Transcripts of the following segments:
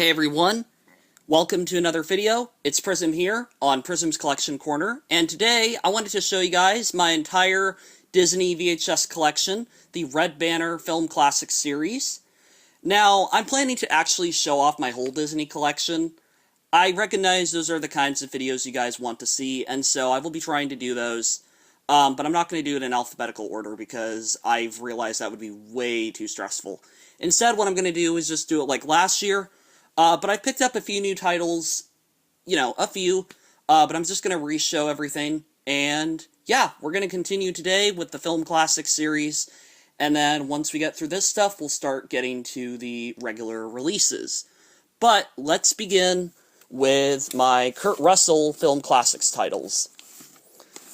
Hey everyone, welcome to another video. It's Prism here on Prisms Collection Corner, and today I wanted to show you guys my entire Disney VHS collection, the Red Banner Film Classics series. Now, I'm planning to actually show off my whole Disney collection. I recognize those are the kinds of videos you guys want to see, and so I will be trying to do those, but I'm not going to do it in alphabetical order because I've realized that would be way too stressful. Instead, what I'm going to do is just do it like last year. But I picked up a few new titles, a few, but I'm just going to re-show everything, and yeah, we're going to continue today with the Film Classics series, and then once we get through this stuff, we'll start getting to the regular releases. But let's begin with my Kurt Russell Film Classics titles.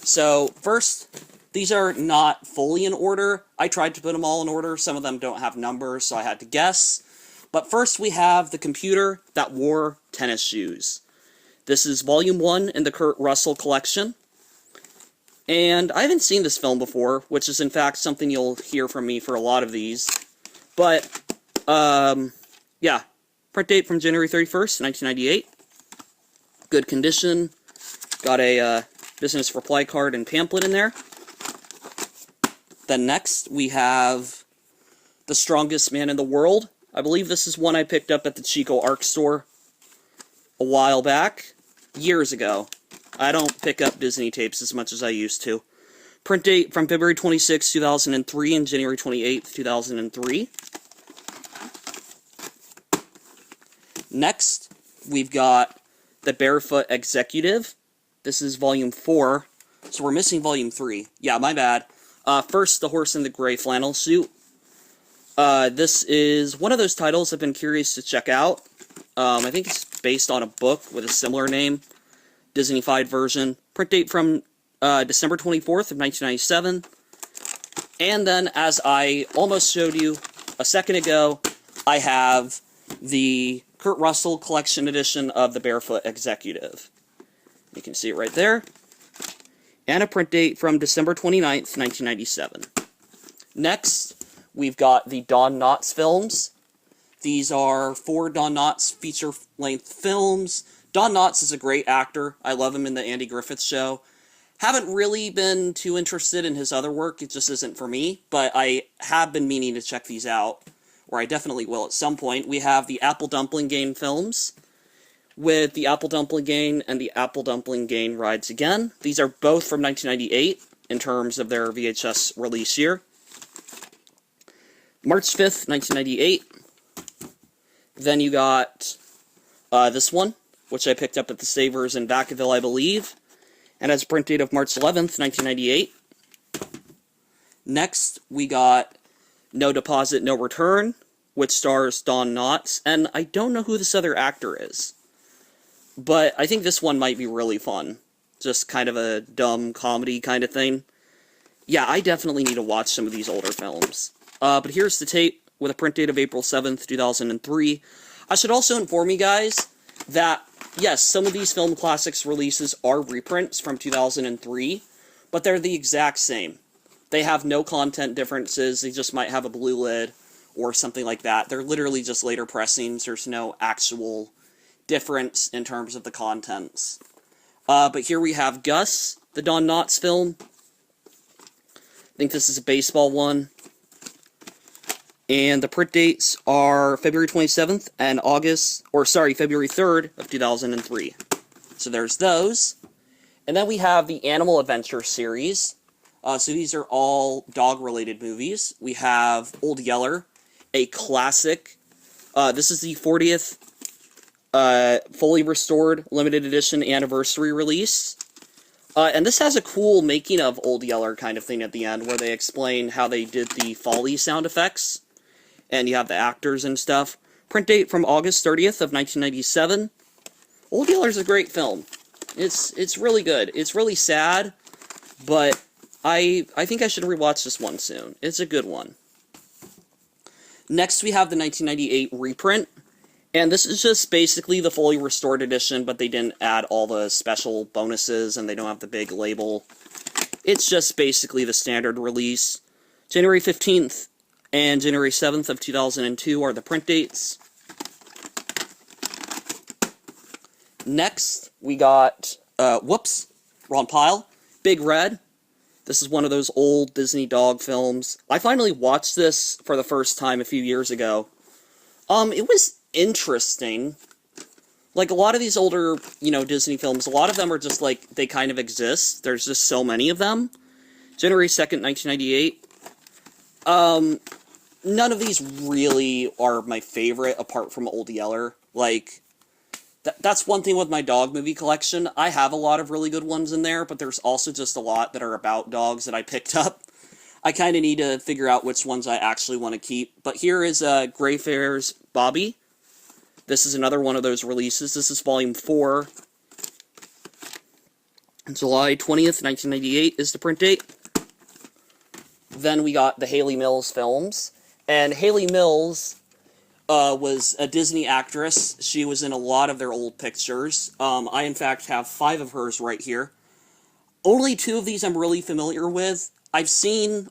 So, first, these are not fully in order. I tried to put them all in order. Some of them don't have numbers, so I had to guess. But first we have The Computer That Wore Tennis Shoes. This is Volume 1 in the Kurt Russell collection. And I haven't seen this film before, which is in fact something you'll hear from me for a lot of these. But, yeah. Print date from January 31st, 1998. Good condition. Got a business reply card and pamphlet in there. Then next we have The Strongest Man in the World. I believe this is one I picked up at the Chico Arc store a while back, years ago. I don't pick up Disney tapes as much as I used to. Print date from February 26, 2003 and January 28, 2003. Next, we've got The Barefoot Executive. This is Volume 4, so we're missing Volume 3. Yeah, my bad. First, The Horse in the Gray Flannel Suit. This is one of those titles I've been curious to check out. I think it's based on a book with a similar name, Disney-fied version. Print date from December 24th of 1997. And then, as I almost showed you a second ago, I have the Kurt Russell Collection Edition of The Barefoot Executive. You can see it right there. And a print date from December 29th, 1997. Next, we've got the Don Knotts films. These are 4 Don Knotts feature-length films. Don Knotts is a great actor. I love him in the Andy Griffith Show. Haven't really been too interested in his other work. It just isn't for me. But I have been meaning to check these out, or I definitely will at some point. We have the Apple Dumpling Gang films, with the Apple Dumpling Gang and the Apple Dumpling Gang Rides Again. These are both from 1998 in terms of their VHS release year. March 5th, 1998. Then you got this one, which I picked up at the Savers in Vacaville, I believe, and has a print date of March 11th, 1998. Next, we got No Deposit, No Return, which stars Don Knotts, and I don't know who this other actor is, but I think this one might be really fun. Just kind of a dumb comedy kind of thing. Yeah, I definitely need to watch some of these older films. But here's the tape with a print date of April 7th, 2003. I should also inform you guys that, yes, some of these Film Classics releases are reprints from 2003, but they're the exact same. They have no content differences, they just might have a blue lid or something like that. They're literally just later pressings, there's no actual difference in terms of the contents. But here we have Gus, the Don Knotts film. I think this is a baseball one. And the print dates are February 27th and February 3rd of 2003. So there's those. And then we have the Animal Adventure series. So these are all dog-related movies. We have Old Yeller, a classic. This is the 40th fully restored limited edition anniversary release. And this has a cool making of Old Yeller kind of thing at the end, where they explain how they did the Foley sound effects. And you have the actors and stuff. Print date from August 30th of 1997. Old Yeller's a great film. It's really good. It's really sad, but I think I should rewatch this one soon. It's a good one. Next, we have the 1998 reprint. And this is just basically the fully restored edition, but they didn't add all the special bonuses, and they don't have the big label. It's just basically the standard release. January 15th and January 7th of 2002 are the print dates. Next, we got, whoops, wrong pile, Big Red. This is one of those old Disney dog films. I finally watched this for the first time a few years ago. It was interesting. Like, a lot of these older, Disney films, a lot of them are just, like, they kind of exist. There's just so many of them. January 2nd, 1998. None of these really are my favorite, apart from Old Yeller. Like, that's one thing with my dog movie collection. I have a lot of really good ones in there, but there's also just a lot that are about dogs that I picked up. I kind of need to figure out which ones I actually want to keep. But here is Greyfair's Bobby. This is another one of those releases. This is Volume 4. July 20th, 1998 is the print date. Then we got the Hayley Mills films. And Hayley Mills was a Disney actress. She was in a lot of their old pictures. I, in fact, have 5 of hers right here. Only 2 of these I'm really familiar with. I've seen,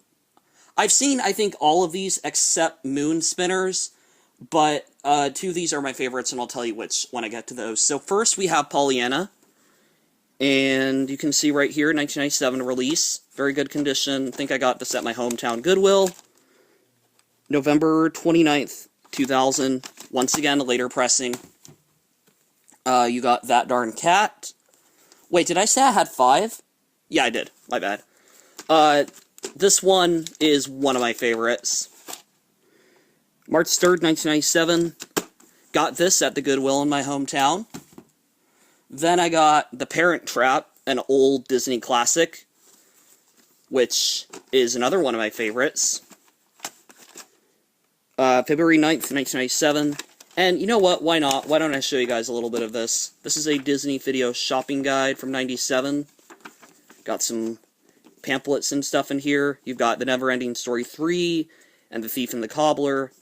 I think, all of these except Moon Spinners, but 2 of these are my favorites, and I'll tell you which when I get to those. So first we have Pollyanna, and you can see right here, 1997 release. Very good condition. I think I got this at my hometown Goodwill. November 29th, 2000. Once again, a later pressing. You got That Darn Cat. Wait, did I say I had 5? Yeah, I did. My bad. This one is one of my favorites. March 3rd, 1997. Got this at the Goodwill in my hometown. Then I got The Parent Trap, an old Disney classic, which is another one of my favorites. February 9th, 1997. And you know what? Why not? Why don't I show you guys a little bit of this? This is a Disney video shopping guide from 97. Got some pamphlets and stuff in here. You've got The Never-Ending Story 3 and The Thief and the Cobbler.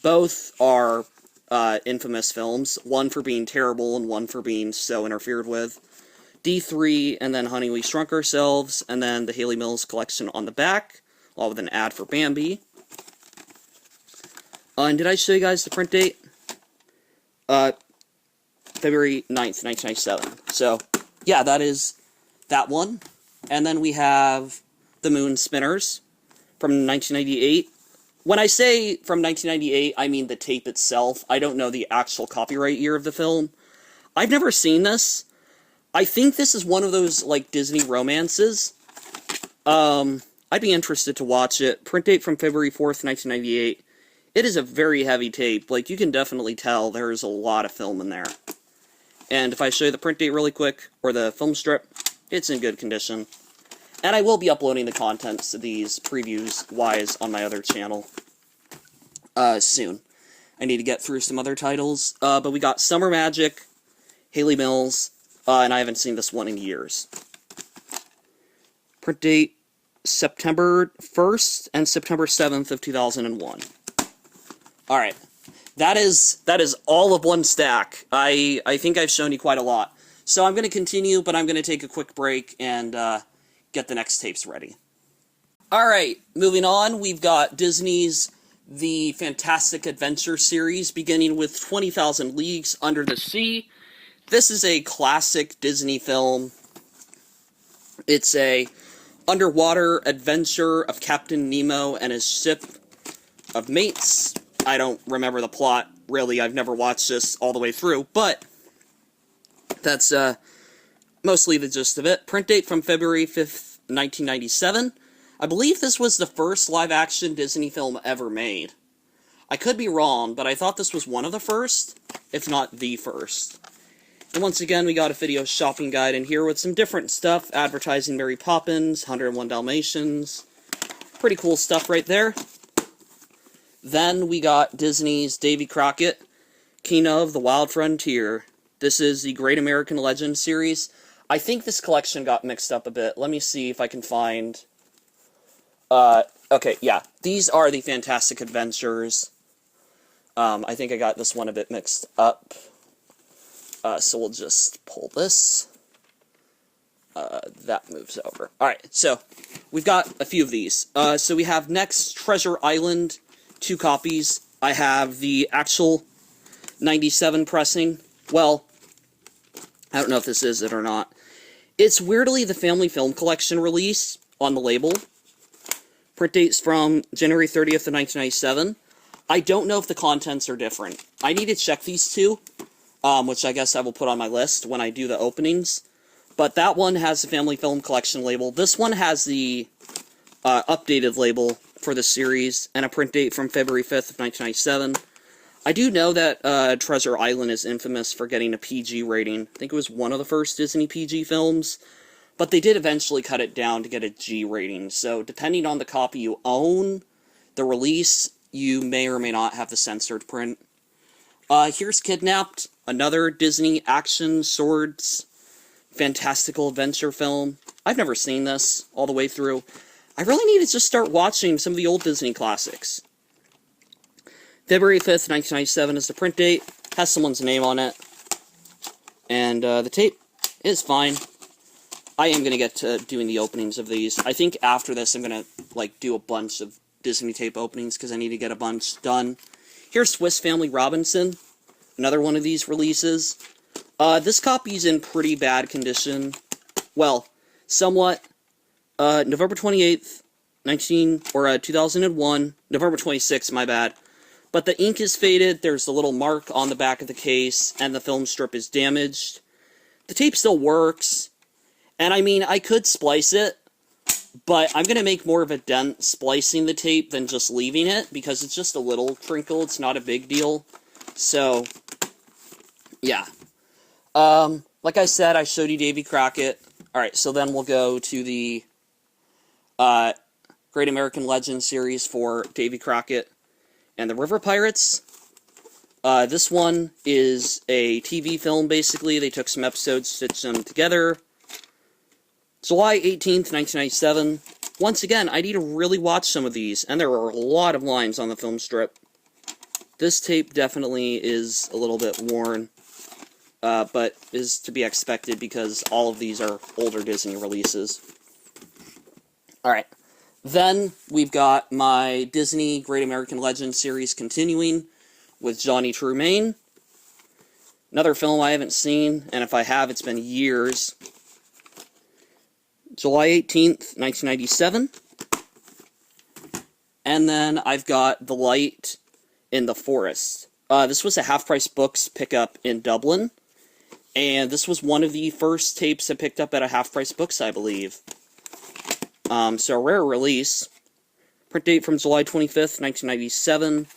Both are infamous films, one for being terrible and one for being so interfered with. D3, and then Honey, We Shrunk Ourselves, and then the Hayley Mills collection on the back, all with an ad for Bambi. And did I show you guys the print date? February 9th, 1997. So, yeah, that is that one. And then we have The Moon Spinners from 1998. When I say from 1998, I mean the tape itself. I don't know the actual copyright year of the film. I've never seen this. I think this is one of those, like, Disney romances. I'd be interested to watch it. Print date from February 4th, 1998. It is a very heavy tape. Like, you can definitely tell there's a lot of film in there. And if I show you the print date really quick, or the film strip, it's in good condition. And I will be uploading the contents of these previews-wise on my other channel soon. I need to get through some other titles. But we got Summer Magic, Hayley Mills, and I haven't seen this one in years. Print date, September 1st and September 7th of 2001. Alright. That is all of one stack. I think I've shown you quite a lot. So I'm going to continue, but I'm going to take a quick break and get the next tapes ready. Alright, moving on, we've got Disney's The Fantastic Adventure series, beginning with 20,000 Leagues Under the Sea. This is a classic Disney film. It's a underwater adventure of Captain Nemo and his ship of mates. I don't remember the plot, really. I've never watched this all the way through, but that's mostly the gist of it. Print date from February 5th, 1997. I believe this was the first live-action Disney film ever made. I could be wrong, but I thought this was one of the first, if not the first. And once again, we got a video shopping guide in here with some different stuff, advertising Mary Poppins, 101 Dalmatians. Pretty cool stuff right there. Then we got Disney's Davy Crockett, King of the Wild Frontier. This is the Great American Legend series. I think this collection got mixed up a bit. Let me see if I can find... okay, yeah. These are the Fantastic Adventures. I think I got this one a bit mixed up. So we'll just pull this. That moves over. Alright, so we've got a few of these. So we have next Treasure Island, 2 copies. I have the actual 97 pressing. Well, I don't know if this is it or not. It's weirdly the Family Film Collection release on the label. Print date's from January 30th of 1997. I don't know if the contents are different. I need to check these two, which I guess I will put on my list when I do the openings. But that one has the Family Film Collection label. This one has the updated label for the series, and a print date from February 5th of 1997. I do know that Treasure Island is infamous for getting a PG rating. I think it was one of the first Disney PG films, but they did eventually cut it down to get a G rating. So depending on the copy you own, the release, you may or may not have the censored print. Here's Kidnapped, another Disney action, swords, fantastical adventure film. I've never seen this all the way through. I really need to just start watching some of the old Disney classics. February 5th, 1997 is the print date. Has someone's name on it. And the tape is fine. I am going to get to doing the openings of these. I think after this I'm going to do a bunch of Disney tape openings because I need to get a bunch done. Here's Swiss Family Robinson. Another one of these releases. This copy's in pretty bad condition. Well, somewhat. November 28th, 2001. November 26th, my bad. But the ink is faded, there's a little mark on the back of the case, and the film strip is damaged. The tape still works. And I mean, I could splice it, but I'm going to make more of a dent splicing the tape than just leaving it, because it's just a little crinkle, it's not a big deal. So, yeah. Like I said, I showed you Davy Crockett. Alright, so then we'll go to the Great American Legend series for Davy Crockett and the River Pirates. This one is a TV film, basically. They took some episodes, stitched them together. July 18th, 1997. Once again, I need to really watch some of these, and there are a lot of lines on the film strip. This tape definitely is a little bit worn, but is to be expected because all of these are older Disney releases. Alright, then we've got my Disney Great American Legend series continuing with Johnny Tremaine. Another film I haven't seen, and if I have, it's been years. July 18th, 1997. And then I've got The Light in the Forest. This was a half-price books pickup in Dublin, and this was one of the first tapes I picked up at a half-price books, I believe. So a rare release. Print date from July 25th, 1997.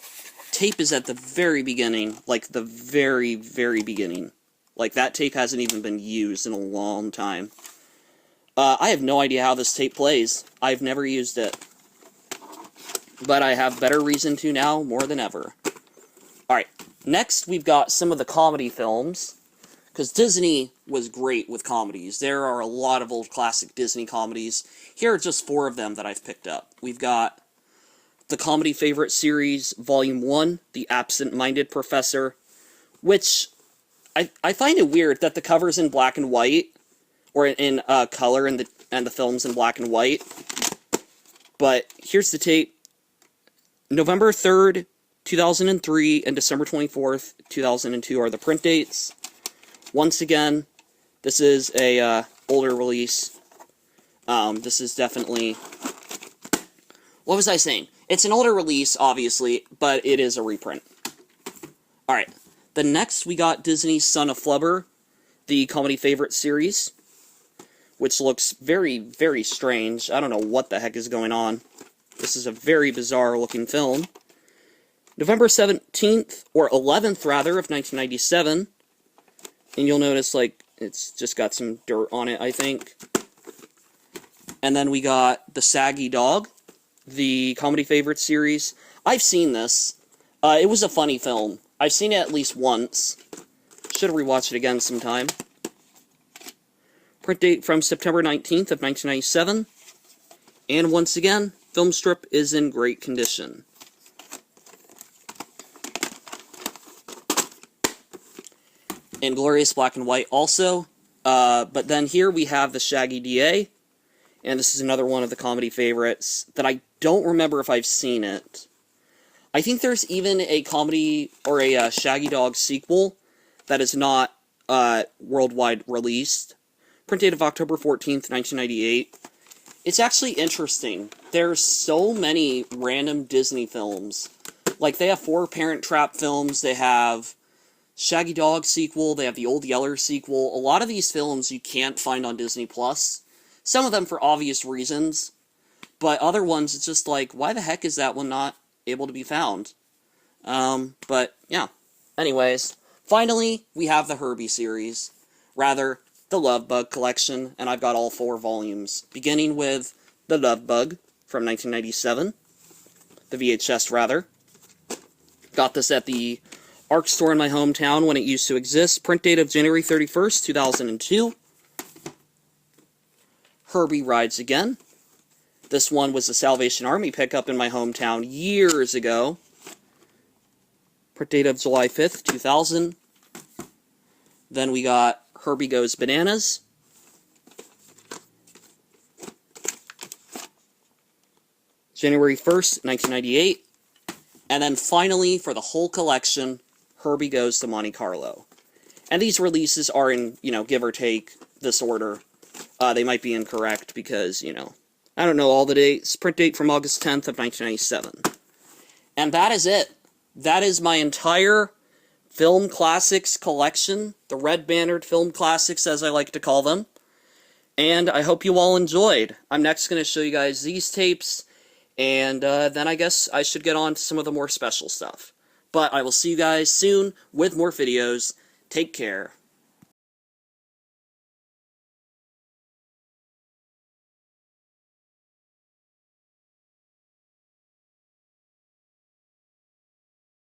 Tape is at the very beginning, like the very, very beginning. Like, that tape hasn't even been used in a long time. I have no idea how this tape plays. I've never used it. But I have better reason to now, more than ever. Alright, next we've got some of the comedy films. Because Disney was great with comedies. There are a lot of old classic Disney comedies. Here are just 4 of them that I've picked up. We've got the Comedy Favorite Series, Volume 1, The Absent-Minded Professor, which I find it weird that the cover's in black and white, or in color, and the film's in black and white. But here's the tape. November 3rd, 2003, and December 24th, 2002 are the print dates. Once again, this is a older release. This is definitely... What was I saying? It's an older release, obviously, but it is a reprint. Alright, the next we got Disney's Son of Flubber, the Comedy Favorite Series, which looks very, very strange. I don't know what the heck is going on. This is a very bizarre looking film. November 17th, or 11th rather, of 1997. And you'll notice, like, it's just got some dirt on it, I think. And then we got The Saggy Dog, the Comedy Favorite Series. I've seen this. It was a funny film. I've seen it at least once. Should rewatch it again sometime. Print date from September 19th of 1997. And once again, film strip is in great condition. In glorious black and white also. But then here we have the Shaggy DA. And this is another one of the comedy favorites that I don't remember if I've seen it. I think there's even a comedy or a Shaggy Dog sequel that is not worldwide released. Print date of October 14th, 1998. It's actually interesting. There's so many random Disney films. Like, they have 4 Parent Trap films, they have Shaggy Dog sequel, they have the Old Yeller sequel. A lot of these films you can't find on Disney+. Some of them for obvious reasons, but other ones, it's just like, why the heck is that one not able to be found? But, yeah. Anyways, finally, we have the Herbie series. Rather, the Love Bug collection, and I've got all 4 volumes, beginning with the Love Bug from 1997, the VHS rather. Got this at the ARC store in my hometown when it used to exist. Print date of January 31st, 2002. Herbie Rides Again. This one was a Salvation Army pickup in my hometown years ago. Print date of July 5th, 2000. Then we got Herbie Goes Bananas. January 1st, 1998. And then finally, for the whole collection, Herbie Goes to Monte Carlo. And these releases are in, give or take this order. They might be incorrect because, I don't know all the dates. Print date from August 10th of 1997. And that is it. That is my entire Film Classics collection, the Red Bannered Film Classics, as I like to call them. And I hope you all enjoyed. I'm next going to show you guys these tapes, and then I guess I should get on to some of the more special stuff. But I will see you guys soon with more videos. Take care.